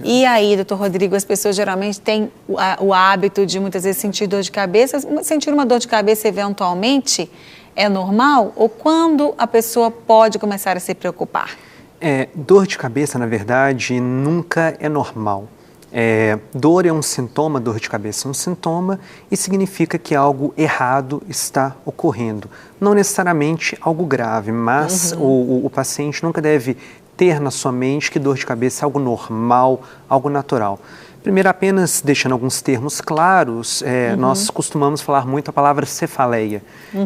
E aí, doutor Rodrigo, as pessoas geralmente têm o hábito de muitas vezes sentir dor de cabeça. Sentir uma dor de cabeça eventualmente é normal? Ou quando a pessoa pode começar a se preocupar? Dor de cabeça, na verdade, nunca é normal. Dor é um sintoma, dor de cabeça é um sintoma e significa que algo errado está ocorrendo. Não necessariamente algo grave, mas o paciente nunca deve ter na sua mente que dor de cabeça é algo normal, algo natural. Primeiro, apenas deixando alguns termos claros, nós costumamos falar muito a palavra cefaleia.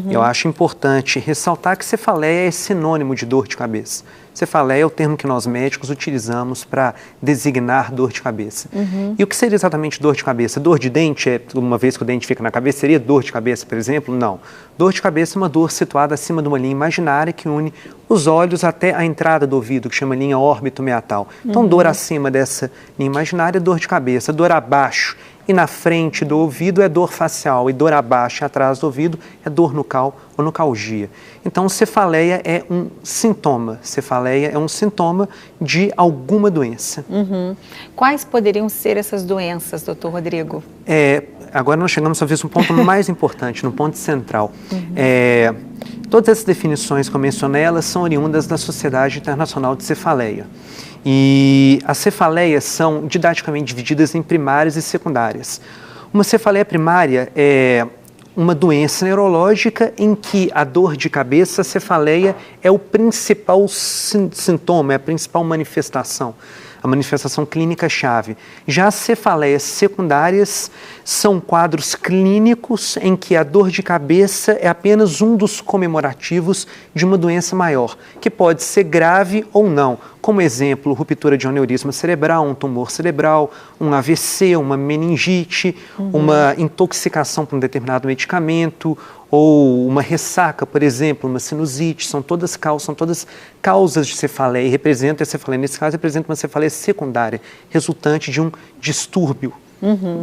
Eu acho importante ressaltar que cefaleia é sinônimo de dor de cabeça. Cefaleia é o termo que nós médicos utilizamos para designar dor de cabeça. E o que seria exatamente dor de cabeça? Dor de dente, uma vez que o dente fica na cabeça, seria dor de cabeça, por exemplo? Não. Dor de cabeça é uma dor situada acima de uma linha imaginária que une os olhos até a entrada do ouvido, que chama linha órbito-meatal. Então, dor acima dessa linha imaginária é dor de cabeça. Dor abaixo e na frente do ouvido é dor facial, e dor abaixo e atrás do ouvido é dor nucal ou nucalgia. Então, cefaleia é um sintoma. Cefaleia é um sintoma de alguma doença. Quais poderiam ser essas doenças, doutor Rodrigo? Agora nós chegamos talvez no ponto mais importante, no ponto central. Todas essas definições que eu mencionei, elas são oriundas da Sociedade Internacional de Cefaleia. E as cefaleias são didaticamente divididas em primárias e secundárias. Uma cefaleia primária é uma doença neurológica em que a dor de cabeça, a cefaleia, é o principal sintoma, é a principal manifestação. A manifestação clínica-chave. Já as cefaleias secundárias são quadros clínicos em que a dor de cabeça é apenas um dos comemorativos de uma doença maior, que pode ser grave ou não. Como exemplo, ruptura de um aneurisma cerebral, um tumor cerebral, um AVC, uma meningite, uma intoxicação por um determinado medicamento, ou uma ressaca, por exemplo, uma sinusite, são todas causas de cefaleia, e representa a cefaleia, nesse caso, representa uma cefaleia secundária, resultante de um distúrbio,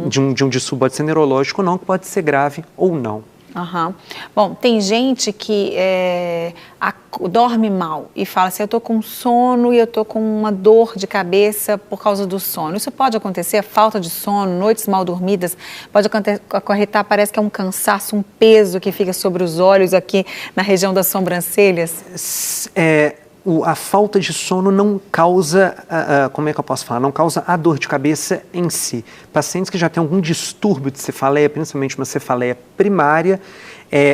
de um distúrbio, pode ser neurológico ou não, que pode ser grave ou não. Bom, tem gente que dorme mal e fala assim, eu estou com sono e eu estou com uma dor de cabeça por causa do sono. Isso pode acontecer, a falta de sono, noites mal dormidas, pode acarretar, parece que é um cansaço, um peso que fica sobre os olhos aqui na região das sobrancelhas? A falta de sono não causa, como é que eu posso falar, não causa a dor de cabeça em si. Pacientes que já têm algum distúrbio de cefaleia, principalmente uma cefaleia primária,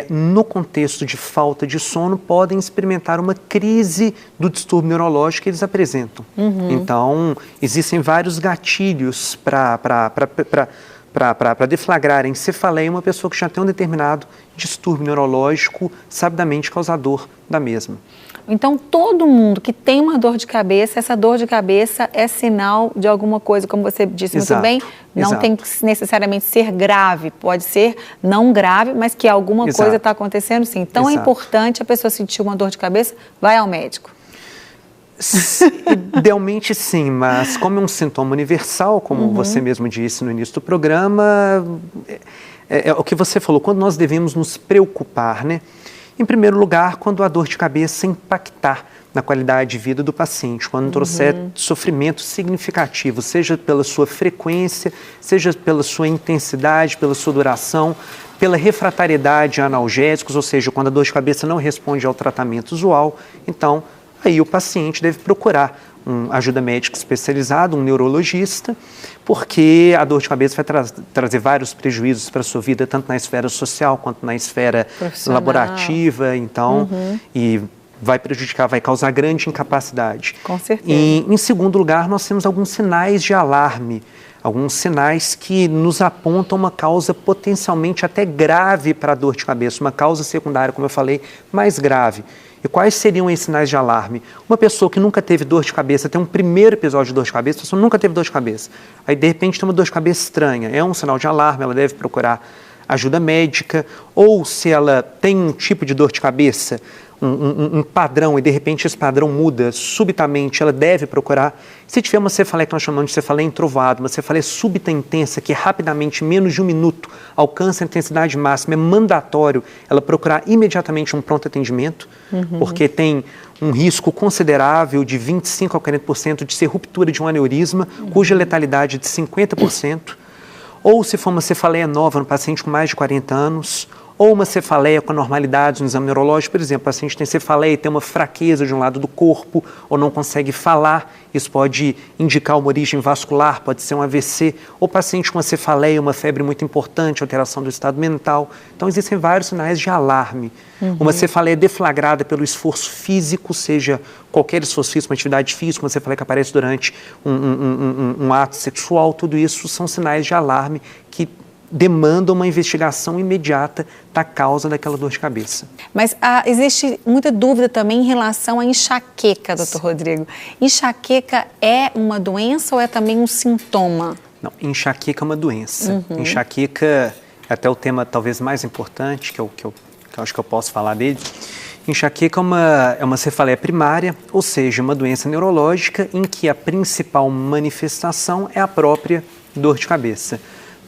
no contexto de falta de sono, podem experimentar uma crise do distúrbio neurológico que eles apresentam. Então, existem vários gatilhos para deflagrar em cefaleia uma pessoa que já tem um determinado distúrbio neurológico sabidamente causador da mesma. Então, todo mundo que tem uma dor de cabeça, essa dor de cabeça é sinal de alguma coisa, como você disse muito bem, não tem que necessariamente ser grave, pode ser não grave, mas que alguma coisa está acontecendo sim. Então, é importante a pessoa sentir uma dor de cabeça, vai ao médico. Idealmente sim, mas como é um sintoma universal, como você mesmo disse no início do programa, é o que você falou, quando nós devemos nos preocupar, né? Em primeiro lugar, quando a dor de cabeça impactar na qualidade de vida do paciente, quando trouxer sofrimento significativo, seja pela sua frequência, seja pela sua intensidade, pela sua duração, pela refratariedade a analgésicos, ou seja, quando a dor de cabeça não responde ao tratamento usual, então aí o paciente deve procurar ajuda médica especializada, um neurologista, porque a dor de cabeça vai trazer vários prejuízos para a sua vida, tanto na esfera social quanto na esfera laborativa, então, e vai prejudicar, vai causar grande incapacidade. Com certeza. E, em segundo lugar, nós temos alguns sinais de alarme, alguns sinais que nos apontam uma causa potencialmente até grave para a dor de cabeça, uma causa secundária, como eu falei, mais grave. E quais seriam esses sinais de alarme? Uma pessoa que nunca teve dor de cabeça, tem um primeiro episódio de dor de cabeça, a pessoa nunca teve dor de cabeça, aí de repente tem uma dor de cabeça estranha, é um sinal de alarme, ela deve procurar ajuda médica, ou se ela tem um tipo de dor de cabeça um padrão e de repente esse padrão muda subitamente, ela deve procurar. Se tiver uma cefaleia que nós chamamos de cefaleia entrovoada, uma cefaleia súbita intensa que rapidamente, em menos de 1 minuto, alcança a intensidade máxima, é mandatório ela procurar imediatamente um pronto atendimento, porque tem um risco considerável de 25% a 40% de ser ruptura de um aneurisma, cuja letalidade é de 50%, ou se for uma cefaleia nova no paciente com mais de 40 anos, ou uma cefaleia com anormalidades no exame neurológico, por exemplo, o paciente tem cefaleia e tem uma fraqueza de um lado do corpo, ou não consegue falar, isso pode indicar uma origem vascular, pode ser um AVC, ou paciente com uma cefaleia, uma febre muito importante, alteração do estado mental. Então, existem vários sinais de alarme. Uma cefaleia deflagrada pelo esforço físico, seja qualquer esforço físico, uma atividade física, uma cefaleia que aparece durante um ato sexual, tudo isso são sinais de alarme que demandam uma investigação imediata da causa daquela dor de cabeça. Mas existe muita dúvida também em relação à enxaqueca, doutor Rodrigo. Enxaqueca é uma doença ou é também um sintoma? Não, enxaqueca é uma doença. Enxaqueca é até o tema talvez mais importante, que eu acho que eu posso falar dele. Enxaqueca é uma cefaleia primária, ou seja, uma doença neurológica em que a principal manifestação é a própria dor de cabeça.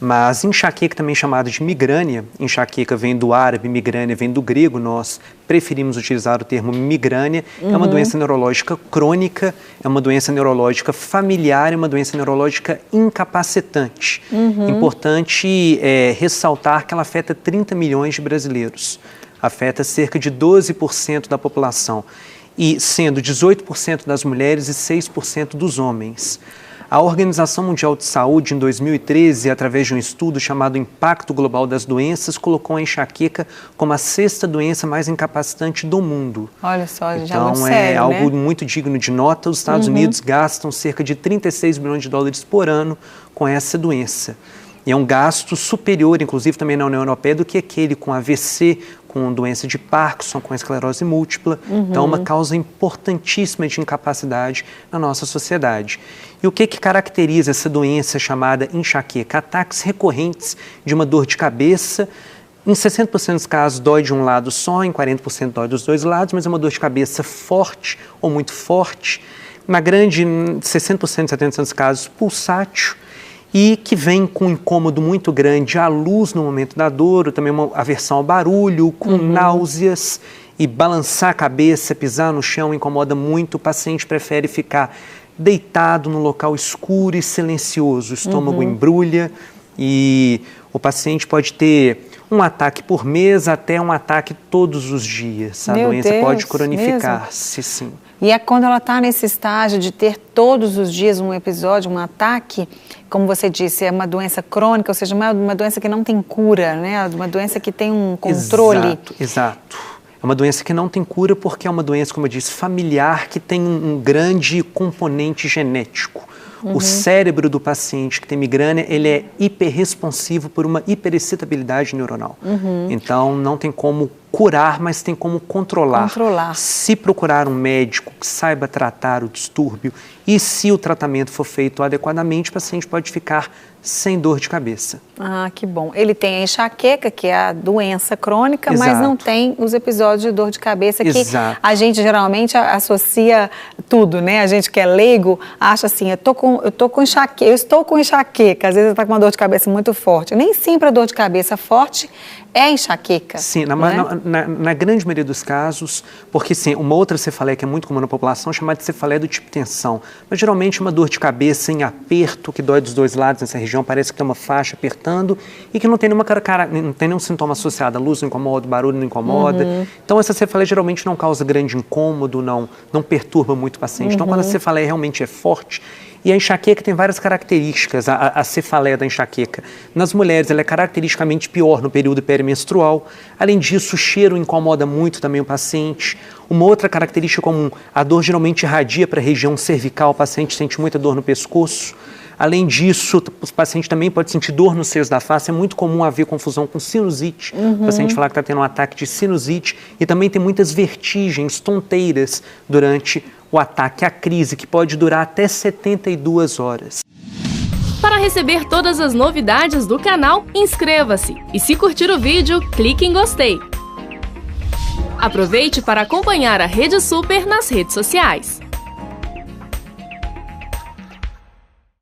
Mas enxaqueca, também chamada de migrânia, enxaqueca vem do árabe, migrânia vem do grego, nós preferimos utilizar o termo migrânia, é uma doença neurológica crônica, é uma doença neurológica familiar, é uma doença neurológica incapacitante. Importante ressaltar que ela afeta 30 milhões de brasileiros, afeta cerca de 12% da população, e sendo 18% das mulheres e 6% dos homens. A Organização Mundial de Saúde, em 2013, através de um estudo chamado Impacto Global das Doenças, colocou a enxaqueca como a 6ª doença mais incapacitante do mundo. Olha só, já então, é muito sério, algo né? muito digno de nota. Os Estados Unidos gastam cerca de 36 bilhões de dólares por ano com essa doença. E é um gasto superior, inclusive, também na União Europeia, do que aquele com AVC, com doença de Parkinson, com esclerose múltipla. Então, é uma causa importantíssima de incapacidade na nossa sociedade. E o que caracteriza essa doença chamada enxaqueca? Ataques recorrentes de uma dor de cabeça. Em 60% dos casos dói de um lado só, em 40% dói dos dois lados, mas é uma dor de cabeça forte ou muito forte. Na grande 60%, 70% dos casos, pulsátil. E que vem com um incômodo muito grande à luz no momento da dor, ou também uma aversão ao barulho, com náuseas, e balançar a cabeça, pisar no chão incomoda muito. O paciente prefere ficar deitado num local escuro e silencioso, o estômago embrulha, e o paciente pode ter um ataque por mês até um ataque todos os dias. A doença pode cronificar-se, sim. E é quando ela está nesse estágio de ter todos os dias um episódio, um ataque, como você disse, é uma doença crônica, ou seja, uma doença que não tem cura, né? Uma doença que tem um controle. Exato. É uma doença que não tem cura porque é uma doença, como eu disse, familiar, que tem um grande componente genético. O cérebro do paciente que tem migrânia, ele é hiperresponsivo por uma hiperexcitabilidade neuronal. Então, não tem como curar, mas tem como controlar. Se procurar um médico que saiba tratar o distúrbio e se o tratamento for feito adequadamente, o paciente pode ficar sem dor de cabeça. Ah, que bom. Ele tem a enxaqueca, que é a doença crônica, mas não tem os episódios de dor de cabeça que a gente geralmente associa tudo, né? A gente que é leigo acha assim, eu estou com enxaqueca, às vezes está com uma dor de cabeça muito forte. Nem sempre a dor de cabeça forte é enxaqueca. Sim, na grande maioria dos casos, porque sim, uma outra cefaleia que é muito comum na população é chamada de cefaleia do tipo tensão. Mas geralmente uma dor de cabeça em aperto, que dói dos dois lados nessa região, parece que tem uma faixa apertando e que não tem nenhum sintoma associado. A luz não incomoda, o barulho não incomoda. Então essa cefaleia geralmente não causa grande incômodo, não perturba muito o paciente. Então quando a cefaleia realmente é forte, e a enxaqueca tem várias características, a cefaleia da enxaqueca. Nas mulheres, ela é caracteristicamente pior no período perimenstrual. Além disso, o cheiro incomoda muito também o paciente. Uma outra característica comum, a dor geralmente irradia para a região cervical, o paciente sente muita dor no pescoço. Além disso, o paciente também pode sentir dor nos seios da face. É muito comum haver confusão com sinusite. O paciente falar que está tendo um ataque de sinusite. E também tem muitas vertigens, tonteiras durante o ataque, a crise, que pode durar até 72 horas. Para receber todas as novidades do canal, inscreva-se. E se curtir o vídeo, clique em gostei. Aproveite para acompanhar a Rede Super nas redes sociais.